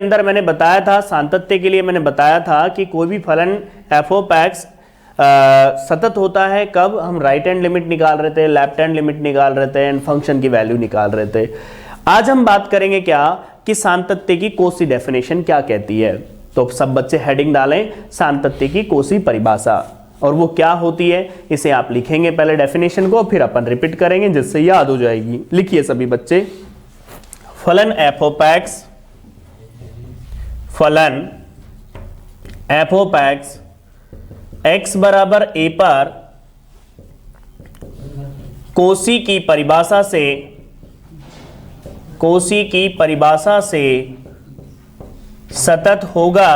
अंदर मैंने बताया था, सातत्य के लिए मैंने बताया था कि कोई भी फलन एफ ऑफ एक्स सतत होता है कब हम राइट हैंड लिमिट निकाल रहे थे, लेफ्ट हैंड लिमिट निकाल रहे थे एंड फंक्शन की वैल्यू निकाल रहे थे। आज हम बात करेंगे क्या कि सातत्य की कोसी डेफिनेशन क्या कहती है। तो सब बच्चे हेडिंग डालें सातत्य की कोसी परिभाषा, और वो क्या होती है इसे आप लिखेंगे पहले डेफिनेशन को, फिर अपन रिपीट करेंगे जिससे याद हो जाएगी। लिखिए सभी बच्चे, फलन एफ ऑफ एक्स, फलन एफ ऑफ एक्स एक्स बराबर ए पर कोसी की परिभाषा से सतत होगा।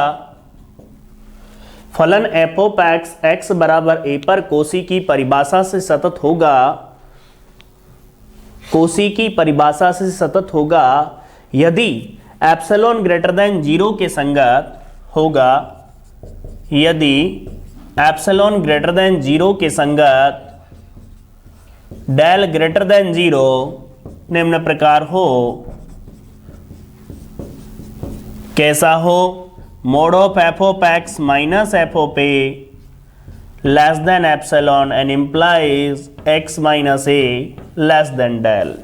फलन एफ ऑफ एक्स एक्स बराबर ए पर कोसी की परिभाषा से सतत होगा, कोसी की परिभाषा से सतत होगा यदि एप्सिलॉन ग्रेटर देन 0 के संगत होगा, यदि एप्सिलॉन ग्रेटर देन 0 के संगत डेल ग्रेटर देन 0 निम्न प्रकार हो। कैसा हो? Mod of f of x minus f of a less than epsilon and implies x minus a less than del.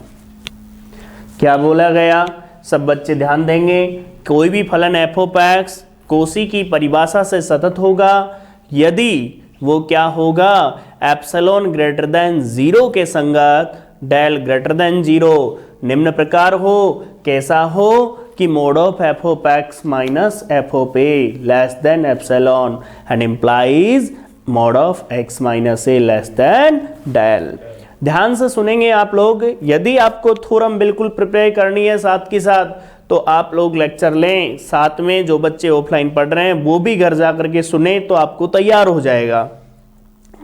क्या बोला गया? सब बच्चे ध्यान देंगे। कोई भी फलन एफ ऑफ एक्स कोसी की परिभाषा से सतत होगा यदि वो क्या होगा, एप्सिलॉन ग्रेटर देन 0 के संगत डेल ग्रेटर देन 0 निम्न प्रकार हो। कैसा हो? कि mod of f of x minus f of a less than epsilon and implies mod of x minus a less than del. ध्यान से सुनेंगे आप लोग। यदि आपको थ्योरम बिल्कुल प्रिपेयर करनी है साथ के साथ, तो आप लोग लेक्चर लें साथ में। जो बच्चे ऑफलाइन पढ़ रहे हैं वो भी घर जा करके सुने तो आपको तैयार हो जाएगा।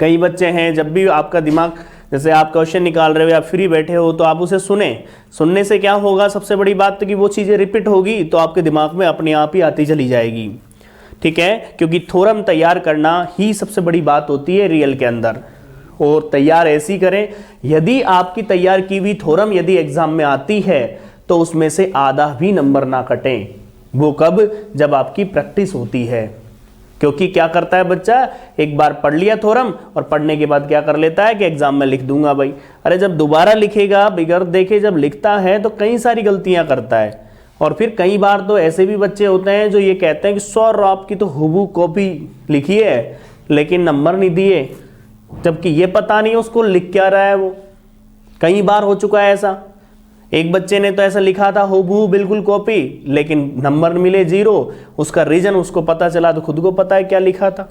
कई बच्चे हैं जब भी आपका दिमाग, जैसे आप क्वेश्चन निकाल रहे हो या फ्री बैठे हो, तो आप उसे सुने। सुनने से क्या होगा, सबसे बड़ी बात तो कि वो चीज़ें रिपीट होगी तो आपके दिमाग में अपने आप ही आती चली जाएगी। ठीक है, क्योंकि थ्योरम तैयार करना ही सबसे बड़ी बात होती है रियल के अंदर। और तैयार ऐसी करें, यदि आपकी तैयार की हुई थ्योरम यदि एग्जाम में आती है तो उसमें से आधा भी नंबर ना कटें। वो कब? जब आपकी प्रैक्टिस होती है। क्योंकि क्या करता है बच्चा, एक बार पढ़ लिया थ्योरम और पढ़ने के बाद क्या कर लेता है कि एग्जाम में लिख दूंगा भाई। अरे जब दोबारा लिखेगा बिगड़ देखे जब लिखता है तो कई सारी गलतियां करता है। और फिर कई बार तो ऐसे भी बच्चे होते हैं जो ये कहते हैं कि सर आपकी तो हुबहू कॉपी लिखी है लेकिन नंबर नहीं दिए, जबकि ये पता नहीं उसको लिख क्या रहा है। वो कई बार हो चुका है ऐसा। एक बच्चे ने तो ऐसा लिखा था हुबहू बिल्कुल कॉपी, लेकिन नंबर मिले 0। उसका रीजन उसको पता चला तो खुद को पता है क्या लिखा था।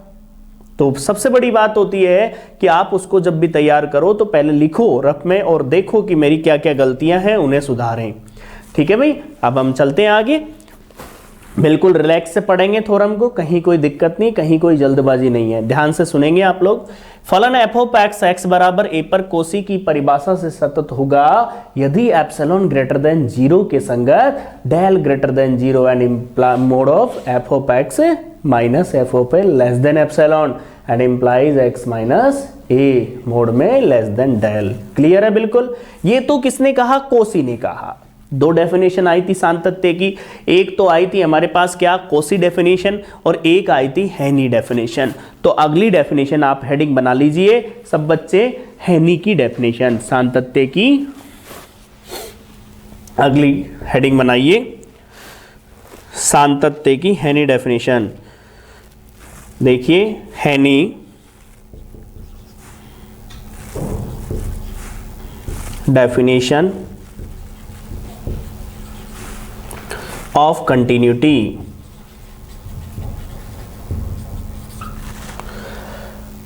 तो सबसे बड़ी बात होती है कि आप उसको जब भी तैयार करो तो पहले लिखो रफ में और देखो कि मेरी क्या क्या गलतियां हैं, उन्हें सुधारें। ठीक है भाई, अब हम चलते हैं आगे। बिल्कुल रिलैक्स से पढ़ेंगे थ्योरम को, कहीं कोई दिक्कत नहीं, कहीं कोई जल्दबाजी नहीं है। ध्यान से सुनेंगे आप लोग। फलन एफ ऑफ एक्स एक्स बराबर ए पर कोसी की परिभाषा से सतत होगा यदि एप्सिलॉन ग्रेटर देन 0 के संगत del greater than 0 and mod of f of x minus f of a less than epsilon and implies x minus a mod में लेस देन डेल। क्लियर है बिल्कुल? ये तो किसने कहा? कोसी ने कहा। 2 डेफिनेशन आई थी सातत्य की। एक तो आई थी हमारे पास क्या, कोसी डेफिनेशन, और एक आई थी हेनी डेफिनेशन। तो अगली डेफिनेशन आप हेडिंग बना लीजिए सब बच्चे, हेनी की डेफिनेशन। सातत्य की अगली हेडिंग बनाइए सातत्य की हेनी डेफिनेशन। देखिए हेनी definition of continuity,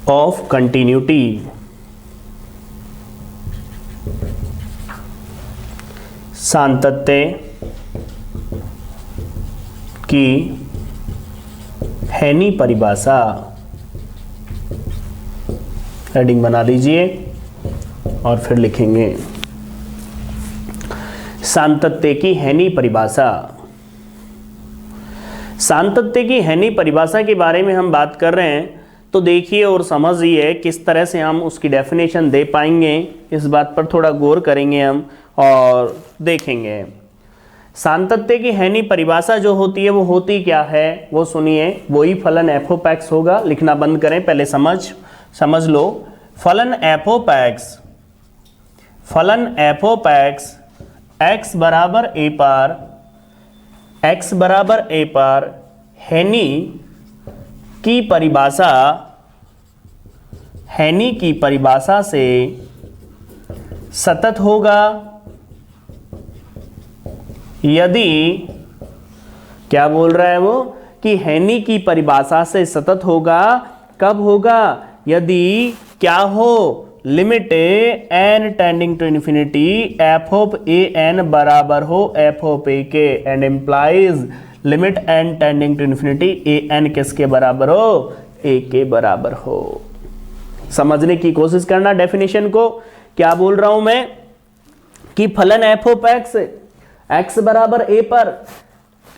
of continuity सातत्य की हेनी परिभाषा। हेडिंग बना लीजिए और फिर लिखेंगे सातत्य की हेनी परिभाषा। सातत्य की हेनी परिभाषा के बारे में हम बात कर रहे हैं, तो देखिए और समझिए किस तरह से हम उसकी डेफिनेशन दे पाएंगे। इस बात पर थोड़ा गौर करेंगे हम और देखेंगे। सातत्य की हैनी परिभाषा जो होती है वो होती क्या है, वो सुनिए। वही फलन एफ ऑफ एक्स होगा। लिखना बंद करें, पहले समझ लो। फलन एफ ऑफ एक्स एक्स बराबर ए पर हैनी की परिभाषा से सतत होगा यदि, क्या बोल रहा है वो, कि हैनी की परिभाषा से सतत होगा। कब होगा? यदि क्या हो, limit n tending to infinity f of a n बराबर हो एफ ऑफ ए के, and implies limit n tending to infinity a n किसके बराबर हो? ए के बराबर हो। समझने की कोशिश करना डेफिनेशन को। क्या बोल रहा हूं मैं कि फलन एफ ऑफ एक्स एक्स बराबर ए पर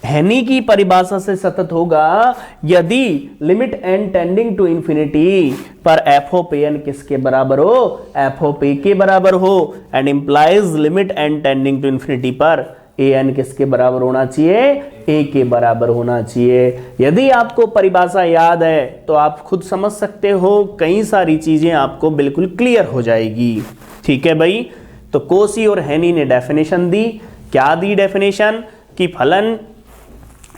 हैनी की परिभाषा से सतत होगा यदि limit n tending to infinity पर एफ ऑफ एन किसके बराबर हो? एफ ऑफ ए के बराबर हो, and implies limit n tending to infinity पर ए एन किसके बराबर होना चाहिए? ए के बराबर होना चाहिए। यदि आपको परिभाषा याद है तो आप खुद समझ सकते हो, कई सारी चीजें आपको बिल्कुल क्लियर हो जाएगी। ठीक है भाई, तो कोसी और हैनी ने डेफिनेशन दी। क्या दी डेफिनेशन? कि फलन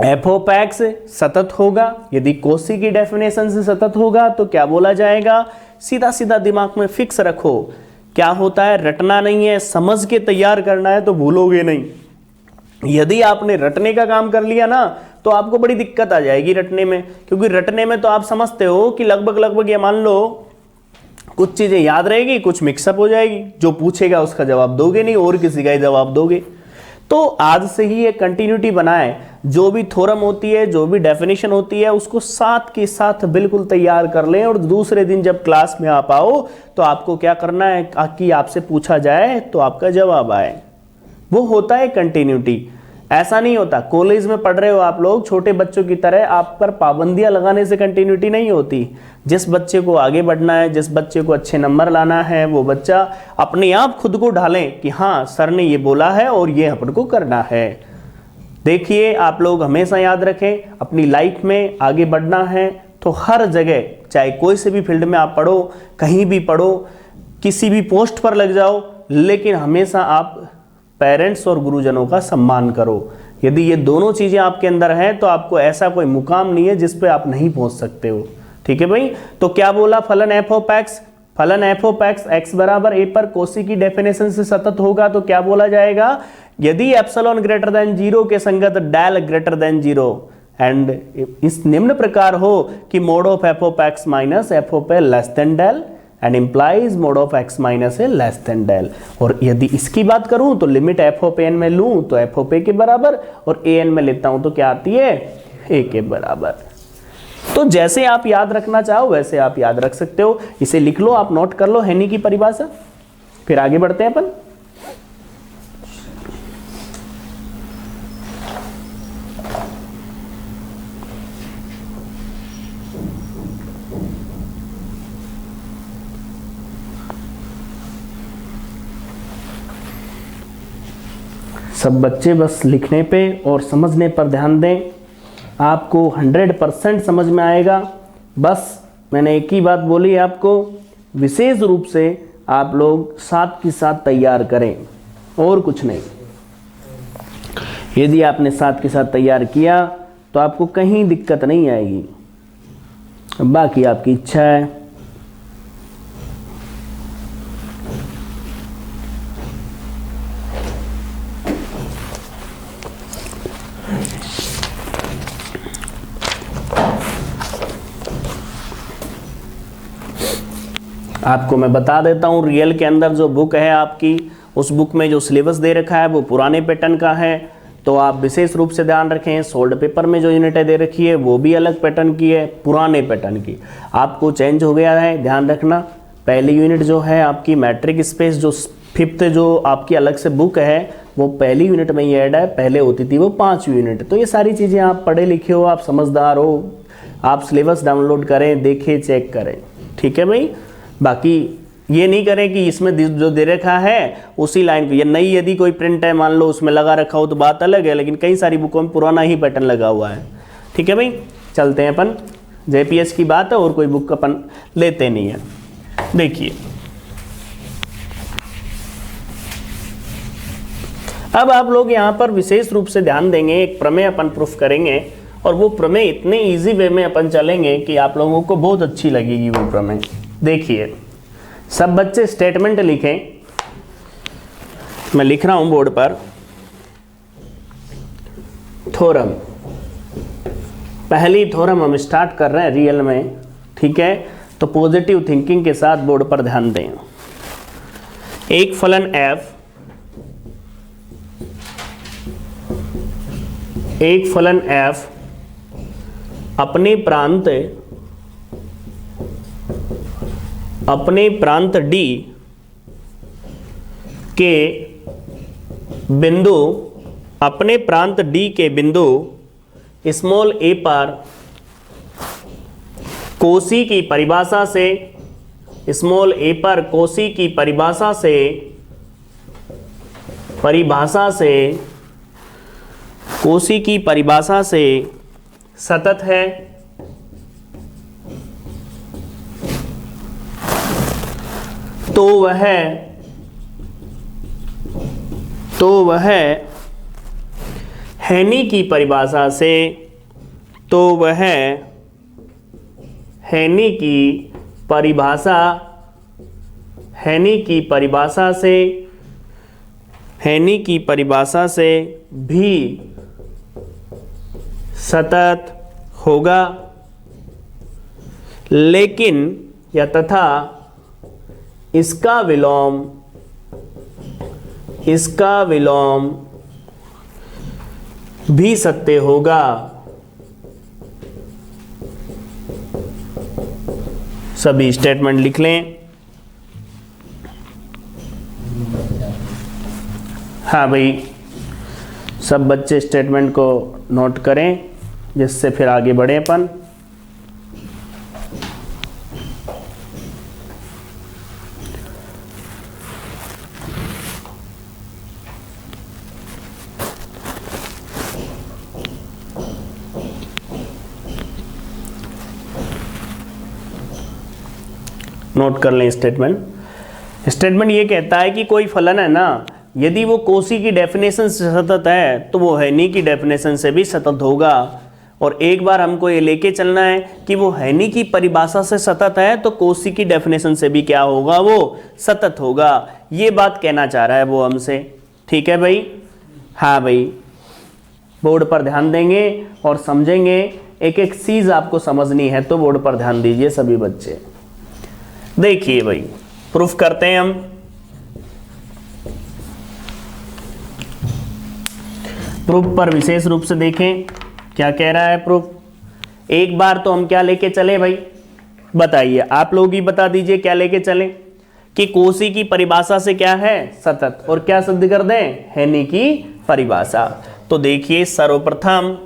एफ ऑफ एक्स सतत होगा। यदि कोसी की डेफिनेशन से सतत होगा तो क्या बोला जाएगा? सीधा सीधा दिमाग में फिक्स रखो। क्या होता है, रटना नहीं है, समझ के तैयार करना है, तो भूलोगे नहीं। यदि आपने रटने का काम कर लिया ना तो आपको बड़ी दिक्कत आ जाएगी रटने में, क्योंकि रटने में तो आप समझते हो कि लगभग ये मान लो कुछ चीजें याद रहेगी, कुछ मिक्सअप हो जाएगी, जो पूछेगा उसका जवाब दोगे नहीं और किसी का ही जवाब दोगे। तो आज से ही एक कंटिन्यूटी बनाए, जो भी थ्योरम होती है, जो भी डेफिनेशन होती है, उसको साथ के साथ बिल्कुल तैयार कर लें, और दूसरे दिन जब क्लास में आप आओ तो आपको क्या करना है कि आपसे पूछा जाए तो आपका जवाब आए। वो होता है कंटिन्यूटी। ऐसा नहीं होता कॉलेज में पढ़ रहे हो आप लोग छोटे बच्चों की तरह, आप पर पाबंदियां लगाने से कंटिन्यूटी नहीं होती। जिस बच्चे को आगे बढ़ना है, जिस बच्चे को अच्छे नंबर लाना है, वो बच्चा अपने आप खुद को ढालें कि हाँ सर ने ये बोला है और ये अपन को करना है। देखिए आप लोग हमेशा याद रखें, अपनी लाइफ में आगे बढ़ना है तो हर जगह, चाहे कोई से भी फील्ड में आप पढ़ो, कहीं भी पढ़ो, किसी भी पोस्ट पर लग जाओ, लेकिन हमेशा आप पेरेंट्स और गुरुजनों का सम्मान करो। यदि ये दोनों चीजें आपके अंदर हैं तो आपको ऐसा कोई मुकाम नहीं है जिस पे आप नहीं पहुंच सकते हो। ठीक है भाई, तो क्या बोला फलन एफ ऑफ एक्स एक्स बराबर ए पर कोसी की डेफिनेशन से सतत होगा तो क्या बोला जाएगा? यदि एप्सिलॉन ग्रेटर देन 0 के संगत डेल ग्रेटर देन 0 एंड इस निम्न प्रकार हो कि mod of f of x minus f of a less than del and implies mod of x minus a less than del. और यदि इसकी बात करूं तो लिमिट एफ ऑफ एन में लूं तो एफ ऑफ ए के बराबर, और ए एन में लेता हूं तो क्या आती है? ए के बराबर। तो जैसे आप याद रखना चाहो वैसे आप याद रख सकते हो। इसे लिख लो, आप नोट कर लो हैनी की परिभाषा, फिर आगे बढ़ते हैं अपन। सब बच्चे बस लिखने पे और समझने पर ध्यान दें, आपको 100% समझ में आएगा। बस मैंने एक ही बात बोली आपको, विशेष रूप से आप लोग साथ के साथ तैयार करें और कुछ नहीं। यदि आपने साथ के साथ तैयार किया तो आपको कहीं दिक्कत नहीं आएगी, बाकी आपकी इच्छा है। आपको मैं बता देता हूँ, रियल के अंदर जो बुक है आपकी, उस बुक में जो सिलेबस दे रखा है वो पुराने पैटर्न का है, तो आप विशेष रूप से ध्यान रखें। सोल्ड पेपर में जो यूनिटें दे रखी है वो भी अलग पैटर्न की है, पुराने पैटर्न की। आपको चेंज हो गया है, ध्यान रखना। पहली यूनिट जो है आपकी मैट्रिक स्पेस, जो 5th जो आपकी अलग से बुक है वो पहली यूनिट में ही ऐड है, पहले होती थी वो 5वीं यूनिट। तो ये सारी चीज़ें आप पढ़े लिखे हो, आप समझदार हो, आप सिलेबस डाउनलोड करें, देखें, चेक करें। ठीक है भाई, बाकी ये नहीं करें कि इसमें जो दे रखा है उसी लाइन को, ये नई यदि कोई प्रिंट है मान लो उसमें लगा रखा हो तो बात अलग है, लेकिन कई सारी बुकों में पुराना ही पैटर्न लगा हुआ है। ठीक है भाई, चलते हैं अपन, जेपीएस की बात है और कोई बुक अपन लेते नहीं है। देखिए अब आप लोग यहाँ पर विशेष रूप से ध्यान देंगे, एक प्रमेय अपन प्रूफ करेंगे और वो प्रमेय इतने इजी वे में अपन चलेंगे कि आप लोगों को बहुत अच्छी लगेगी वो प्रमेय। देखिए सब बच्चे स्टेटमेंट लिखें, मैं लिख रहा हूं बोर्ड पर। थ्योरम, पहली थ्योरम हम स्टार्ट कर रहे हैं रियल में। ठीक है, तो पॉजिटिव थिंकिंग के साथ बोर्ड पर ध्यान दें। एक फलन f, एक फलन f अपने प्रांत D के बिंदु, अपने प्रांत D के बिंदु स्मॉल a पर कोसी की परिभाषा से, स्मॉल a पर कोसी की परिभाषा से सतत है। तो वह हेनी की परिभाषा से, तो वह हेनी की परिभाषा से भी सतत होगा, लेकिन या तथा इसका विलोम भी सत्य होगा। सभी स्टेटमेंट लिख लें। हाँ भाई, सब बच्चे स्टेटमेंट को नोट करें जिससे फिर आगे बढ़े अपन। नोट कर लें स्टेटमेंट ये कहता है कि कोई फलन है ना, यदि वो कोसी की डेफिनेशन से सतत है तो वो हेनी की डेफिनेशन से भी सतत होगा। और एक बार हमको ये लेके चलना है कि वो हेनी की परिभाषा से सतत है तो कोसी की डेफिनेशन से भी क्या होगा, वो सतत होगा। ये बात कहना चाह रहा है वो हमसे। ठीक है भाई, हाँ भाई, बोर्ड पर ध्यान देंगे और समझेंगे, एक एक चीज आपको समझनी है तो बोर्ड पर ध्यान दीजिए सभी बच्चे। देखिए भाई, प्रूफ करते हैं हम। प्रूफ पर विशेष रूप से देखें क्या कह रहा है प्रूफ। एक बार तो हम क्या लेके चले भाई, बताइए, आप लोग ही बता दीजिए क्या लेके चले कि कोसी की परिभाषा से क्या है, सतत, और क्या सिद्ध कर दें, हेनी की परिभाषा। तो देखिए सर्वप्रथम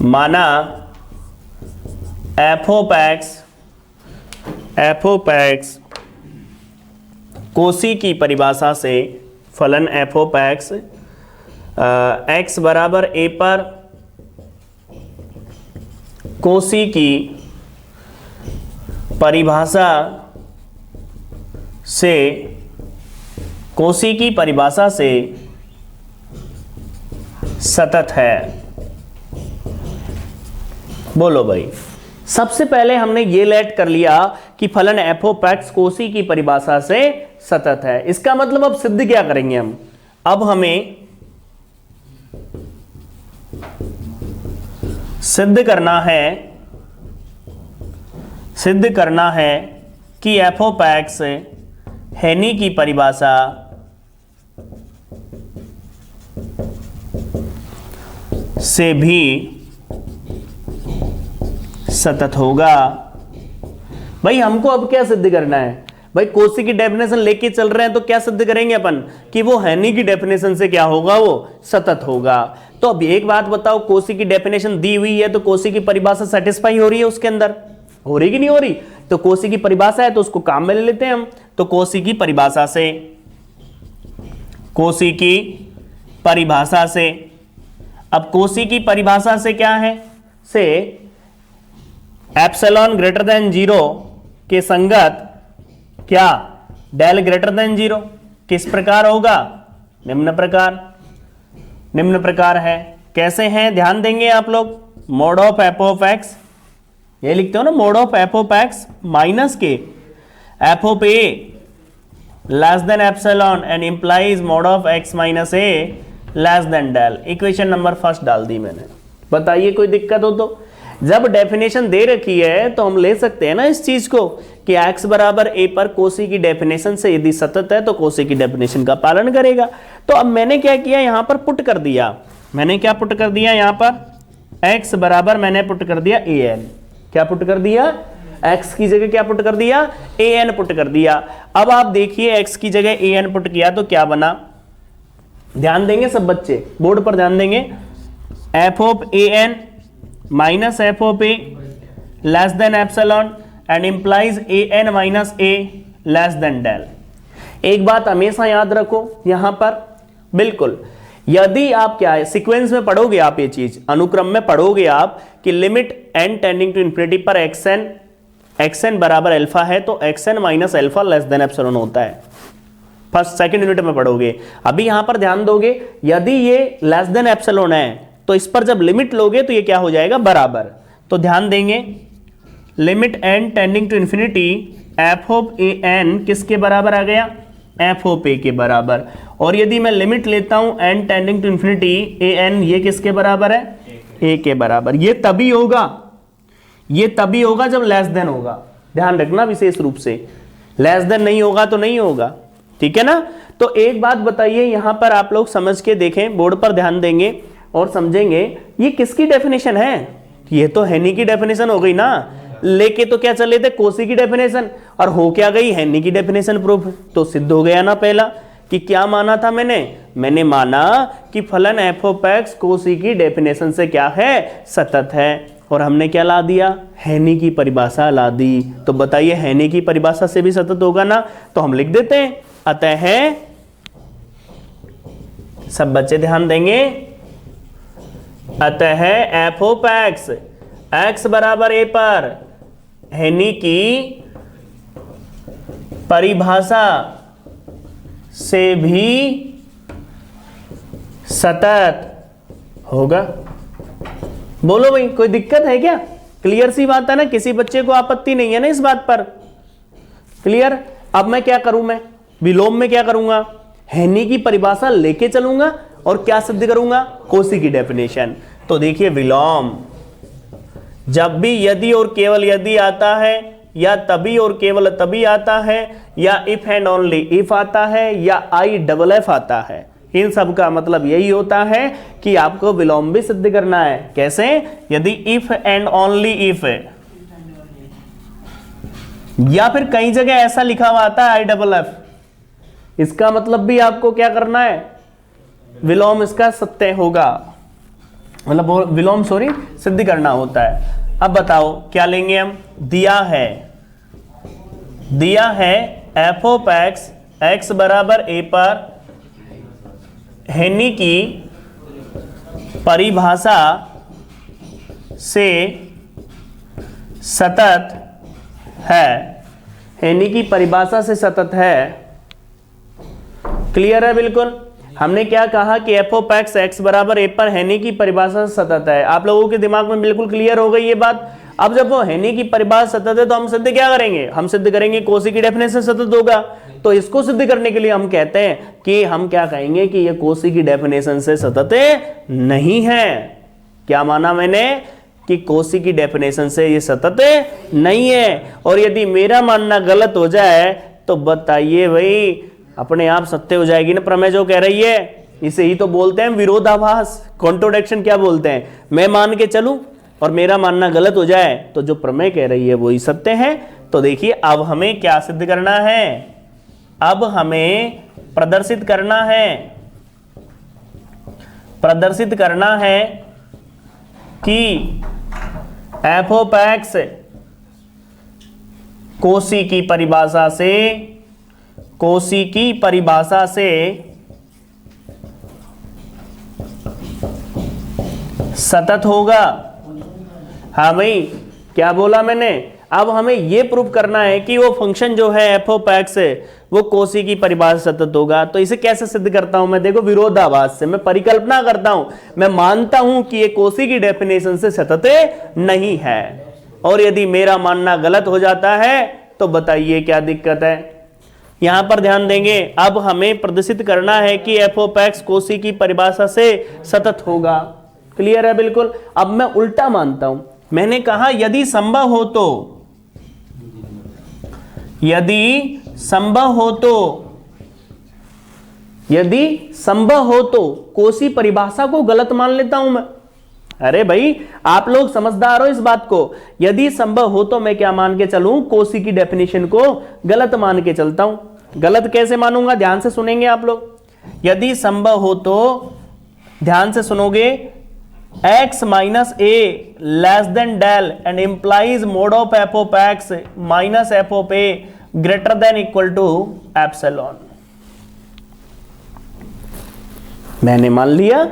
माना एफ ऑफ एक्स कोसी की परिभाषा से, फलन एफ ऑफ एक्स बराबर ए पर कोसी की परिभाषा से सतत है। बोलो भाई, सबसे पहले हमने ये लेट कर लिया कि फलन एफ ऑफ एक्स कोसी की परिभाषा से सतत है। इसका मतलब अब सिद्ध क्या करेंगे हम, अब हमें सिद्ध करना है कि एफ ऑफ एक्स हेनी की परिभाषा से भी सतत होगा। भाई हमको अब क्या सिद्ध करना है भाई, कोसी की डेफिनेशन लेके चल रहे हैं तो क्या सिद्ध करेंगे अपन कि वो हेनी की डेफिनेशन से क्या होगा, वो सतत होगा। तो अब एक बात बताओ, कोसी की डेफिनेशन दी हुई है तो कोसी की परिभाषा सेटिस्फाई हो रही है उसके अंदर, हो रही कि नहीं हो रही? तो कोसी की परिभाषा है तो उसको काम में ले लेते हैं हम। तो कोसी की परिभाषा से, कोसी की परिभाषा से, अब कोसी की परिभाषा से क्या है, से एप्सिलॉन ग्रेटर देन 0 के संगत क्या डेल ग्रेटर देन 0 किस प्रकार होगा? निम्न प्रकार। निम्न प्रकार है। कैसे हैं ध्यान देंगे आप लोग। Mod of f of x, ये लिखते हो ना, mod of f of x minus के f of a less than epsilon and implies mod of x minus a less than del. Equation number first डाल दी मैंने। बताइए कोई दिक्कत हो तो। जब डेफिनेशन दे रखी है तो हम ले सकते हैं ना इस चीज को कि x बराबर a पर कोसी की डेफिनेशन से यदि सतत है तो कोसी की डेफिनेशन का पालन करेगा। तो अब मैंने क्या किया, यहां पर पुट कर दिया। मैंने क्या पुट कर दिया यहां पर, x बराबर मैंने पुट कर दिया an। क्या पुट कर दिया? x की जगह क्या पुट कर दिया? an पुट कर दिया। अब आप देखिए x की जगह an पुट किया तो क्या बना, ध्यान देंगे सब बच्चे, बोर्ड पर ध्यान देंगे। f of an minus f of a less than epsilon and implies a n minus a less than del. एक बात हमेशा याद रखो यहां पर, बिल्कुल यदि आप क्या है सीक्वेंस में पढ़ोगे आप, ये चीज अनुक्रम में पढ़ोगे आप कि limit n tending to infinity पर एक्सएन बराबर अल्फा है तो x n minus alpha less than epsilon होता है। फर्स्ट सेकंड यूनिट में पढ़ोगे। अभी यहां पर ध्यान दोगे, यदि ये लेस देन एप्सिलॉन है तो इस पर जब लिमिट लोगे तो ये क्या हो जाएगा, बराबर। तो ध्यान देंगे, limit n tending to infinity f of a n किसके बराबर आ गया, एफ ऑफ ए के बराबर। और यदि मैं लिमिट लेता हूं n tending to infinity a n, ये किसके बराबर है, ए के बराबर। ये तभी होगा, ये तभी होगा जब लेस देन होगा। ध्यान रखना विशेष रूप से, लेस देन नहीं होगा तो नहीं होगा, ठीक है ना। तो एक बात बताइए यहां पर आप लोग समझ के देखें, बोर्ड पर ध्यान देंगे और समझेंगे ये किसकी डेफिनेशन है। ये तो हेनी की डेफिनेशन हो गई ना, लेके तो क्या चले थे, कोसी की डेफिनेशन, और हो क्या गई, हेनी की डेफिनेशन प्रूफ। तो सिद्ध हो गया ना पहला कि क्या माना था मैंने माना कि फलन एफ ऑफ एक्स कोसी की डेफिनेशन से क्या है, सतत है। और हमने क्या ला दिया, हेनी की परिभाषा ला दी। तो बताइए हेनी की परिभाषा से भी सतत होगा ना, तो हम लिख देते हैं अतः है, सब बच्चे ध्यान देंगे, अतः एफ ऑफ एक्स एक्स बराबर ए पर हेनी की परिभाषा से भी सतत होगा। बोलो भाई कोई दिक्कत है क्या? क्लियर सी बात है ना, किसी बच्चे को आपत्ति नहीं है ना इस बात पर, क्लियर। अब मैं क्या करूं, मैं विलोम में क्या करूंगा, हेनी की परिभाषा लेके चलूंगा और क्या सिद्ध करूंगा, कोसी की डेफिनेशन। तो देखिए विलोम जब भी यदि और केवल यदि आता है, या तभी और केवल तभी आता है, या इफ एंड ओनली इफ आता है, या आई डबल एफ आता है, इन सब का मतलब यही होता है कि आपको विलोम भी सिद्ध करना है। कैसे? यदि इफ एंड ओनली इफ, या फिर कई जगह ऐसा लिखा हुआ आता है आई डबल एफ, इसका मतलब भी आपको क्या करना है, विलोम इसका सत्य होगा, मतलब विलोम सिद्ध करना होता है। अब बताओ क्या लेंगे हम, दिया है एफ ऑफ एक्स एक्स बराबर ए पर हेनी की परिभाषा से सतत है, हेनी की परिभाषा से सतत है। क्लियर है बिल्कुल। हमने क्या कहा कि एफ ऑफ एक्स एक्स बराबर ए पर हेनी की परिभाषा से सतत है। आप लोगों के दिमाग में बिल्कुल क्लियर हो गई ये बात। अब जब वो हेनी की परिभाषा सतत है तो हम सिद्ध क्या करेंगे, हम सिद्ध करेंगे कोसी की डेफिनेशन सतत होगा। तो इसको सिद्ध करने के लिए हम कहते हैं कि हम क्या कहेंगे कि ये कोसी की डेफिनेशन से सतत नहीं है। क्या माना मैंने कि कोसी की डेफिनेशन से ये सतत नहीं है। और यदि मेरा मानना गलत हो जाए तो बताइए भाई, अपने आप सत्य हो जाएगी ना प्रमेय जो कह रही है। इसे ही तो बोलते हैं विरोधाभास, कॉन्ट्रोडिक्शन क्या बोलते हैं। मैं मान के चलूं और मेरा मानना गलत हो जाए तो जो प्रमेय कह रही है वही सत्य है। तो देखिए अब हमें क्या सिद्ध करना है, अब हमें प्रदर्शित करना है कि एफ ऑफ एक्स कोसी की परिभाषा से सतत होगा। हाँ भाई, क्या बोला मैंने? अब हमें यह प्रूव करना है कि वो फंक्शन जो है एफ ऑफ एक्स वो कोसी की परिभाषा से सतत होगा। तो इसे कैसे सिद्ध करता हूं मैं? देखो, विरोधाभास से मैं परिकल्पना करता हूं, मैं मानता हूं कि ये कोसी की डेफिनेशन से सतत नहीं है, और यदि मेरा मानना गलत हो जाता है तो बताइए क्या दिक्कत है। यहां पर ध्यान देंगे, अब हमें प्रदर्शित करना है कि एफ ऑफ एक्स कोसी की परिभाषा से सतत होगा। क्लियर है? बिल्कुल। अब मैं उल्टा मानता हूं, मैंने कहा यदि संभव हो तो कोसी परिभाषा को गलत मान लेता हूं मैं। अरे भाई, आप लोग समझदार हो इस बात को। यदि संभव हो तो मैं क्या मान के चलूं? कोसी की डेफिनेशन को गलत मान के चलता हूं। गलत कैसे मानूंगा? ध्यान से सुनेंगे आप लोग। यदि संभव हो तो ध्यान से सुनोगे, x minus a less than del and implies mod of f of x minus f of a greater than equal to epsilon. मैंने मान लिया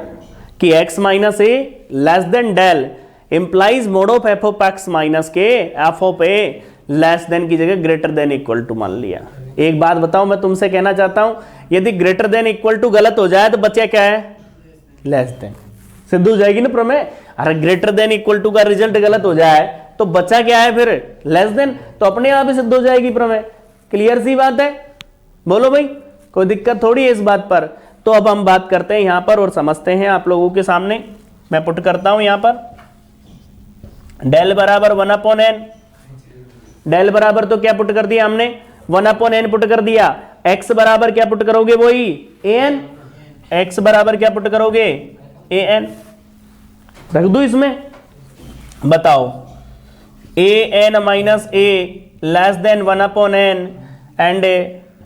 कि x minus a less than del implies mod of f of x minus के f of a less than की जगह greater than equal to मान लिया। एक बात बताओ, मैं तुमसे कहना चाहता हूं, यदि ग्रेटर देन इक्वल टू गलत हो जाए तो बचा क्या है? Less than. सिद्ध हो जाएगी ना प्रमेय। अरे ग्रेटर देन इक्वल टू का रिजल्ट गलत हो जाए तो बचा क्या है फिर? Less than. तो अपने आप ही सिद्ध हो जाएगी प्रमेय। क्लियर सी बात है? बोलो भाई, कोई दिक्कत थोड़ी है इस बात पर। तो अब हम बात करते हैं यहां पर और समझते हैं आप लोगों के सामने। मैं पुट करता हूं यहां पर डेल बराबर 1/n। डेल बराबर तो क्या पुट कर दिया हमने? 1/n पुट कर दिया। x बराबर क्या पुट करोगे? वही an। x बराबर क्या पुट करोगे? an। रख दू इसमें, बताओ। an minus a less than 1/n and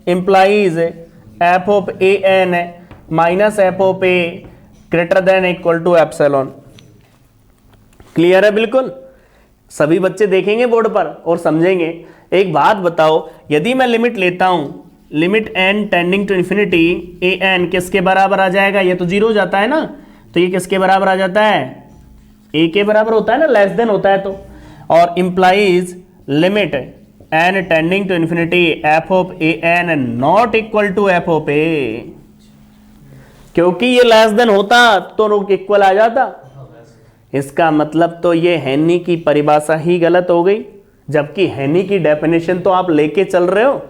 implies f of an minus f of a greater than equal to epsilon. Clear है? बिल्कुल। सभी बच्चे देखेंगे बोर्ड पर और समझेंगे। एक बात बताओ, यदि मैं लिमिट लेता हूं, limit n tending to infinity an किसके बराबर आ जाएगा? ये तो 0 हो जाता है ना, तो ये किसके बराबर आ जाता है? a के बराबर होता है ना, लेस देन होता है तो। और implies limit n tending to infinity f of an not equal to f of a। क्योंकि ये लेस देन होता तो इक्वल आ जाता। इसका मतलब तो ये हेनी की परिभाषा ही गलत हो गई, जबकि हेनी की डेफिनेशन तो आप लेके चल रहे हो।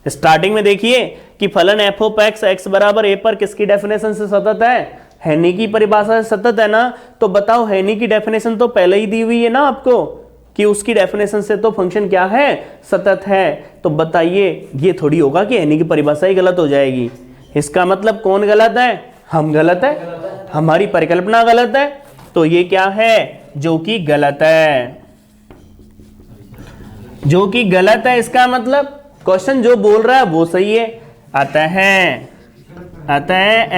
स्टार्टिंग में देखिए कि फलन एफ ऑफ एक्स एक्स बराबर ए पर किसकी डेफिनेशन से सतत है? हेनी की परिभाषा से सतत है ना। तो बताओ, हेनी की डेफिनेशन तो पहले ही दी हुई है ना आपको कि उसकी डेफिनेशन से तो फंक्शन क्या है? सतत है। तो बताइए, ये थोड़ी होगा कि हेनी की परिभाषा ही गलत हो जाएगी। इसका मतलब कौन गलत है? हम गलत है, हमारी परिकल्पना गलत है। तो ये क्या है? जो कि गलत है। जो कि गलत है, इसका मतलब क्वेश्चन जो बोल रहा है वो सही है। अतः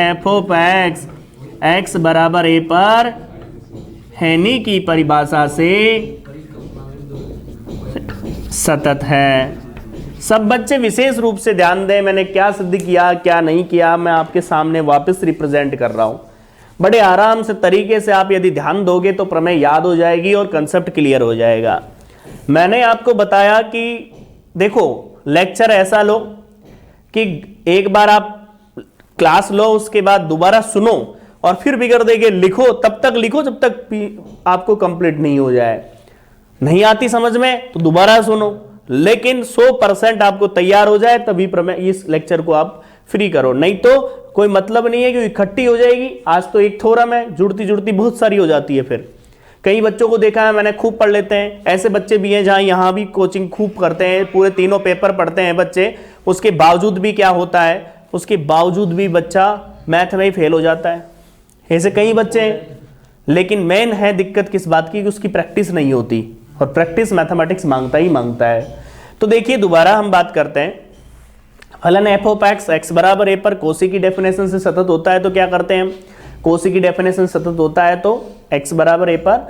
एफ ऑफ एक्स एक्स बराबर ए पर हेनी की परिभाषा से सतत है। सब बच्चे विशेष रूप से ध्यान दें, मैंने क्या सिद्ध किया क्या नहीं किया, मैं आपके सामने वापस रिप्रेजेंट कर रहा हूं। बड़े आराम से तरीके से आप यदि ध्यान दोगे तो प्रमेय याद हो जाएगी और कंसेप्ट क्लियर हो जाएगा। मैंने आपको बताया कि देखो, लेक्चर ऐसा लो कि एक बार आप क्लास लो, उसके बाद दोबारा सुनो और फिर बिगड़ देंगे लिखो। तब तक लिखो जब तक आपको कंप्लीट नहीं हो जाए। नहीं आती समझ में तो दोबारा सुनो, लेकिन 100% आपको तैयार हो जाए तभी प्रमेय इस लेक्चर को आप फ्री करो। नहीं तो कोई मतलब नहीं है कि इकट्ठी हो जाएगी। आज तो एक थोरम है, जुड़ती जुड़ती बहुत सारी हो जाती है। फिर कई बच्चों को देखा है मैंने, खूब पढ़ लेते हैं। ऐसे बच्चे भी हैं जहां यहां भी कोचिंग खूब करते हैं, पूरे तीनों पेपर पढ़ते हैं बच्चे, उसके बावजूद भी क्या होता है? उसके बावजूद भी बच्चा मैथ में ही फेल हो जाता है। ऐसे कई बच्चे हैं। लेकिन मेन है दिक्कत किस बात की? कि उसकी प्रैक्टिस नहीं होती, और प्रैक्टिस मैथमेटिक्स मांगता ही मांगता है। तो देखिए, दोबारा हम बात करते हैं। फलन एफ ऑफ एक्स एक्स बराबर ए पर कोसी की डेफिनेशन से सतत होता है तो क्या करते हैं हम? कोसी की डेफिनेशन सतत होता है तो एक्स बराबर ए पर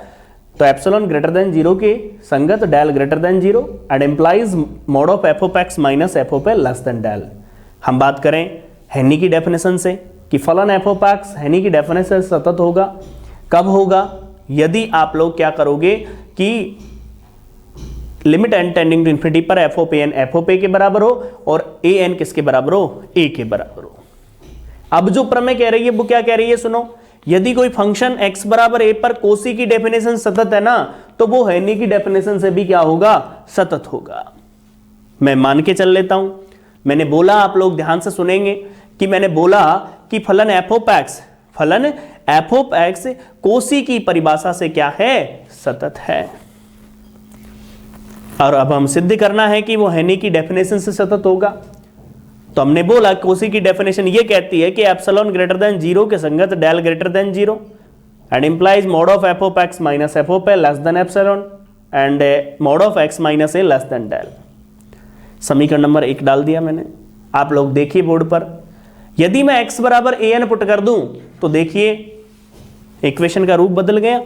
तो एप्सिलॉन ग्रेटर देन जीरो के संगत del greater than zero and implies mod of f of x minus f of a less than del. हम बात करें हेनी की डेफिनेशन से कि फलन एफ ऑफ एक्स हेनी की डेफिनेशन से सतत होगा। कब होगा? यदि आप लोग क्या करोगे कि limit n tending to infinity पर एफ ऑफ ए के बराबर हो और ए एन किसके बराबर हो? ए के बराबर हो। अब जो प्रमेय कह रही है वो क्या कह रही है? सुनो, यदि कोई फंक्शन x बराबर a पर कोसी की डेफिनेशन सतत है ना, तो वो हेनी की डेफिनेशन से भी क्या होगा? सतत होगा। मैं मान के चल लेता हूं, मैंने बोला, आप लोग ध्यान से सुनेंगे कि मैंने बोला कि फलन एफ ऑफ एक्स कोसी की परिभाषा से क्या है? सतत है। और अब हम सिद्ध करना है कि वो हेनी की डेफिनेशन से सतत होगा। तो हमने बोला कोसी की डेफिनेशन ये कहती है कि एप्सिलॉन ग्रेटर देन जीरो के संगत del greater than zero and implies mod of f of x minus f of a less than epsilon and mod of x minus a less than del. समीकरण number 1 डाल दिया मैंने, आप लोग देखिए board पर। यदि मैं x बराबर ए एन पुट कर दूं तो देखिए इक्वेशन का रूप बदल गया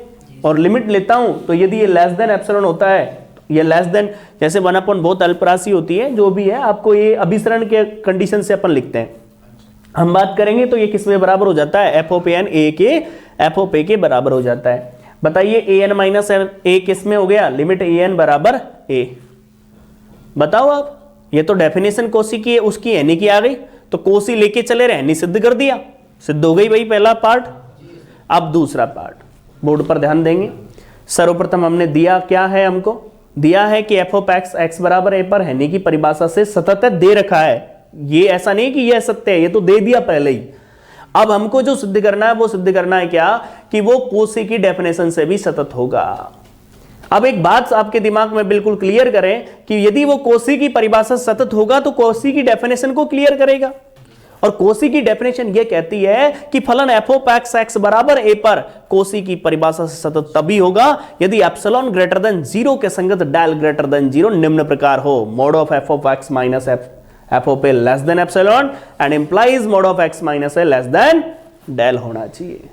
और लिमिट लेता हूं तो यदि ये लेस देन एप्सिलॉन होता है, ये लेस देन जैसे 1 अपॉन बहुत अल्प राशि होती है, जो भी है आपको ये अभिसरण के कंडीशन से अपन लिखते हैं। हम बात करेंगे तो ये किस में बराबर हो जाता है? एफ ऑफ एन ए के एफ ऑफ ए के बराबर हो जाता है। बताइए ए एन माइनस ए किस में हो गया? लिमिट ए एन बराबर ए। बताओ आप, ये तो डेफिनेशन कोसी की है, उसकी एनी की आ गई, तो कोसी लेके चले रहे, एनी सिद्ध कर दिया, सिद्ध हो गई भाई पहला पार्ट। अब दूसरा पार्ट बोर्ड पर ध्यान देंगे। सर्वप्रथम हमने दिया क्या है? हमको दिया है कि एफ ऑफ एक्स बराबर ए पर हेनी की परिभाषा से सतत है, दे रखा है। ये ऐसा नहीं कि ये सत्य है, ये तो दे दिया पहले ही। अब हमको जो सिद्ध करना है वो सिद्ध करना है क्या? कि वो कोसी की डेफिनेशन से भी सतत होगा। अब एक बात आपके दिमाग में बिल्कुल क्लियर करें कि यदि वो कोसी की परिभाषा सतत होगा तो कोसी की डेफिनेशन को क्लियर करेगा। और कोसी की डेफिनेशन ये कहती है कि फलन एफ ऑफ एक्स बराबर ए पर कोसी की परिभाषा से सतत तभी होगा यदि एप्सिलॉन ग्रेटर देन जीरो के संगत डेल ग्रेटर देन जीरो निम्न प्रकार हो। Mod of x minus f of a less than epsilon and implies mod of x minus a less than del होना चाहिए।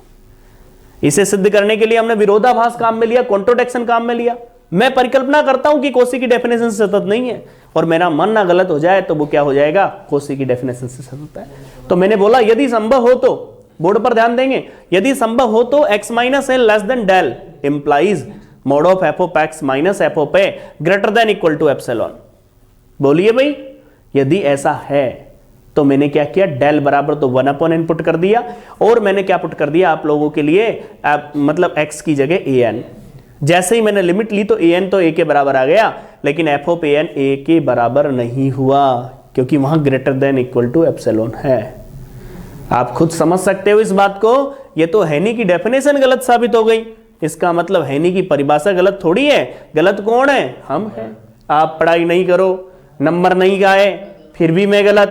इसे सिद्ध करने के लिए हमने विरोधाभास काम में लिया, कॉन्ट्रोडिक्शन काम में लिया। मैं परिकल्पना करता हूं कि कोसी की डेफिनेशन से सतत नहीं है और मेरा मन ना गलत हो जाए तो वो क्या हो जाएगा? कोसी की डेफिनेशन से सतत है। तो मैंने बोला यदि संभव हो तो, बोर्ड पर ध्यान देंगे, यदि संभव हो तो x minus a less than del implies mod of x minus f of a greater than equal to epsilon. बोलिए भाई, यदि ऐसा है तो मैंने क्या किया? डेल बराबर तो 1 अपॉन एन पुट कर दिया और मैंने क्या पुट कर दिया आप लोगों के लिए? मतलब x की जगह ए एन। जैसे ही मैंने लिमिट ली तो ए एन तो ए के बराबर आ गया, लेकिन f of a n a के बराबर नहीं हुआ क्योंकि वहां greater than equal to epsilon है। आप खुद समझ सकते हो इस बात को। ये तो हेनी की डेफिनेशन गलत साबित हो गई, इसका मतलब हेनी की परिभाषा गलत थोड़ी है। गलत कौन है? हम हैं। आप पढ़ाई नहीं करो, नंबर नहीं गाए, फिर भी मैं गलत।